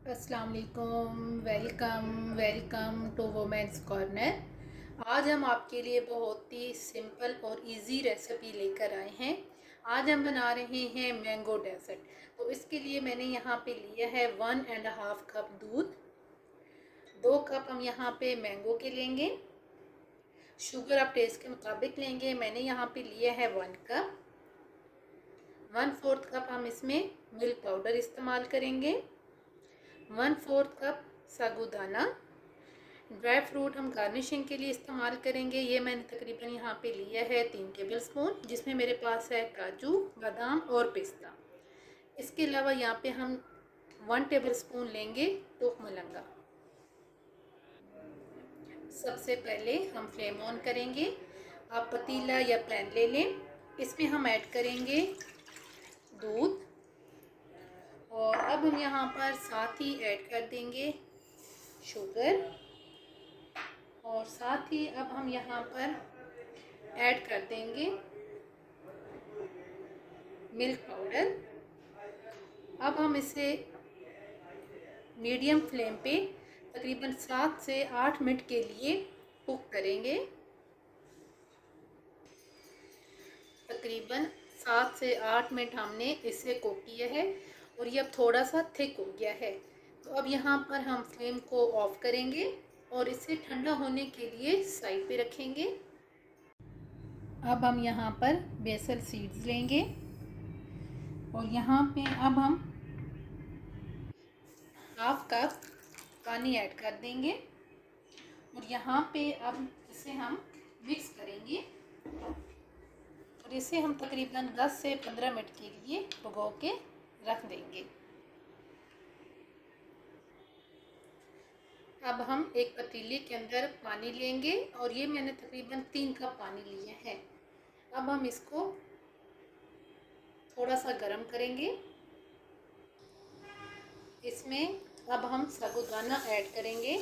अस्सलाम वालेकुम। Welcome welcome to women's corner. आज हम आपके लिए बहुत ही सिंपल और इजी रेसिपी लेकर आए हैं। आज हम बना रहे हैं मैंगो डेजर्ट। तो इसके लिए मैंने यहाँ पे लिया है 1.5 कप दूध। 2 कप हम यहाँ पे मैंगो के लेंगे। शुगर आप टेस्ट के मुताबिक लेंगे। मैंने यहाँ पे लिया है 1 कप। 1/4 कप हम इसमें मिल्क पाउडर इस्तेमाल करेंगे। 1/4 कप साबूदाना। ड्राई फ्रूट हम गार्निशिंग के लिए इस्तेमाल करेंगे। ये मैंने तकरीबन यहाँ पे लिया है 3 टेबलस्पून, जिसमें मेरे पास है काजू, बादाम और पिस्ता। इसके अलावा यहाँ पे हम 1 टेबलस्पून लेंगे टोक मलंगा। सबसे पहले हम फ्लेम ऑन करेंगे। आप पतीला या पैन ले लें। इसमें हम ऐड करेंगे दूध और अब हम यहाँ पर साथ ही ऐड कर देंगे शुगर और साथ ही अब हम यहाँ पर ऐड कर देंगे मिल्क पाउडर। अब हम इसे मीडियम फ्लेम पे तकरीबन 7 से 8 मिनट के लिए कुक करेंगे। तकरीबन 7 से 8 मिनट हमने इसे कुक किया है और ये अब थोड़ा सा थिक हो गया है। तो अब यहाँ पर हम फ्लेम को ऑफ करेंगे और इसे ठंडा होने के लिए साइड पे रखेंगे। अब हम यहाँ पर बेसल सीड्स लेंगे और यहाँ पे अब हम 1/2 कप पानी ऐड कर देंगे और यहाँ पे अब इसे हम मिक्स करेंगे और इसे हम तकरीबन 10 से 15 मिनट के लिए भिगो के रख देंगे। अब हम एक पतीले के अंदर पानी लेंगे और ये मैंने तकरीबन 3 कप पानी लिया है। अब हम इसको थोड़ा सा गर्म करेंगे। इसमें अब हम साबूदाना ऐड करेंगे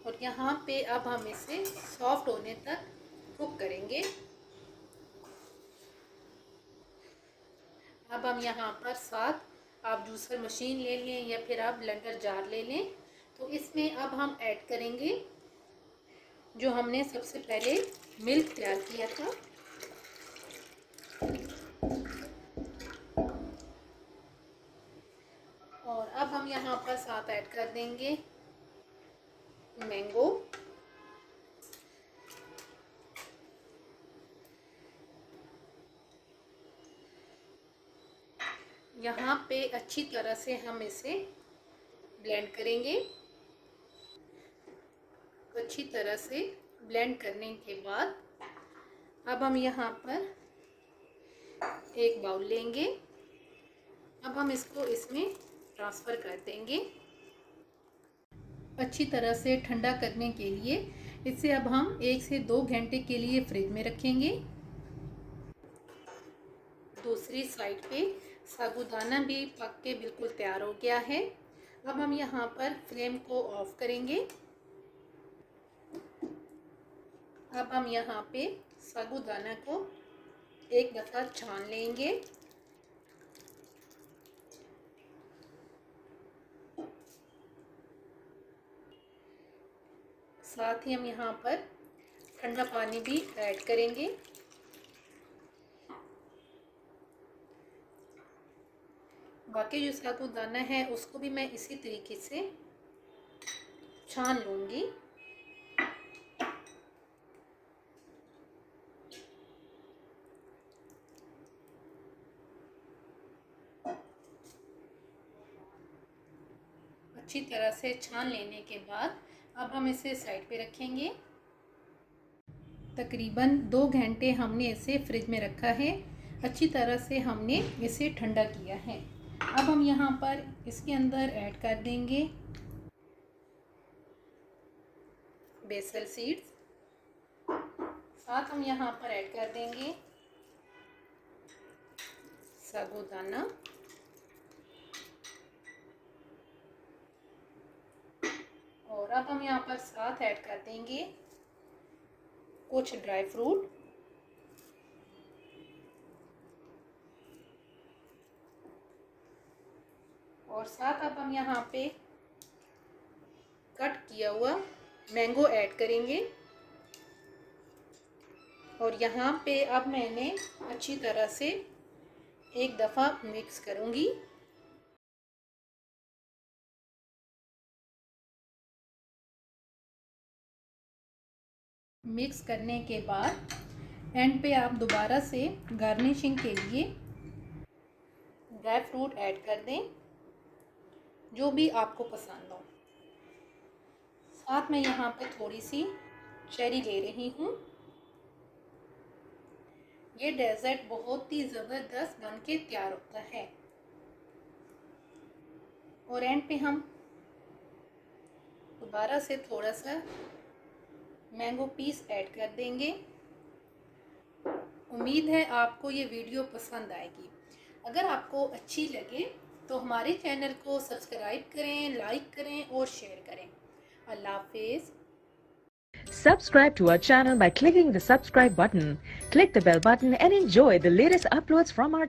और यहाँ पे अब हम इसे सॉफ्ट होने तक कुक करेंगे। अब हम यहाँ पर साथ आप जूसर मशीन ले लें या फिर आप ब्लेंडर जार ले लें। तो इसमें अब हम ऐड करेंगे जो हमने सबसे पहले मिल्क तैयार किया था। और अब हम यहाँ पर साथ ऐड कर देंगे मैंगो। यहाँ पे अच्छी तरह से हम इसे ब्लेंड करेंगे। अच्छी तरह से ब्लेंड करने के बाद अब हम यहाँ पर एक बाउल लेंगे। अब हम इसको इसमें ट्रांसफ़र कर देंगे। अच्छी तरह से ठंडा करने के लिए इसे अब हम 1 से 2 घंटे के लिए फ्रिज में रखेंगे। दूसरी साइड पे साबूदाना भी पक के बिल्कुल तैयार हो गया है। अब हम यहाँ पर फ्लेम को ऑफ करेंगे। अब हम यहाँ पे साबूदाना को एक दफ़ा छान लेंगे। साथ ही हम यहाँ पर ठंडा पानी भी ऐड करेंगे। बाकी जो साबूदाना है उसको भी मैं इसी तरीके से छान लूँगी। अच्छी तरह से छान लेने के बाद अब हम इसे साइड पे रखेंगे। तकरीबन 2 घंटे हमने इसे फ्रिज में रखा है। अच्छी तरह से हमने इसे ठंडा किया है। अब हम यहाँ पर इसके अंदर ऐड कर देंगे बेसल सीड्स। साथ हम यहाँ पर ऐड कर देंगे साबूदाना और अब हम यहाँ पर साथ ऐड कर देंगे कुछ ड्राई फ्रूट और साथ अब हम यहाँ पे किया हुआ मैंगो ऐड करेंगे। और यहाँ पे अब मैंने अच्छी तरह से एक दफ़ा मिक्स करूँगी। मिक्स करने के बाद एंड पे आप दोबारा से गार्निशिंग के लिए ड्राई फ्रूट ऐड कर दें, जो भी आपको पसंद हो। साथ में यहाँ पे थोड़ी सी चेरी ले रही हूँ। ये डेजर्ट बहुत ही ज़बरदस्त बन के तैयार होता है। और एंड पे हम दोबारा से थोड़ा सा मैंगो पीस ऐड कर देंगे। उम्मीद है आपको ये वीडियो पसंद आएगी। अगर आपको अच्छी लगे तो हमारे चैनल को सब्सक्राइब करें, लाइक करें और शेयर करें। अल्लाह हाफिज़। Subscribe to our channel by clicking the subscribe button. Click the bell button and enjoy the latest uploads from our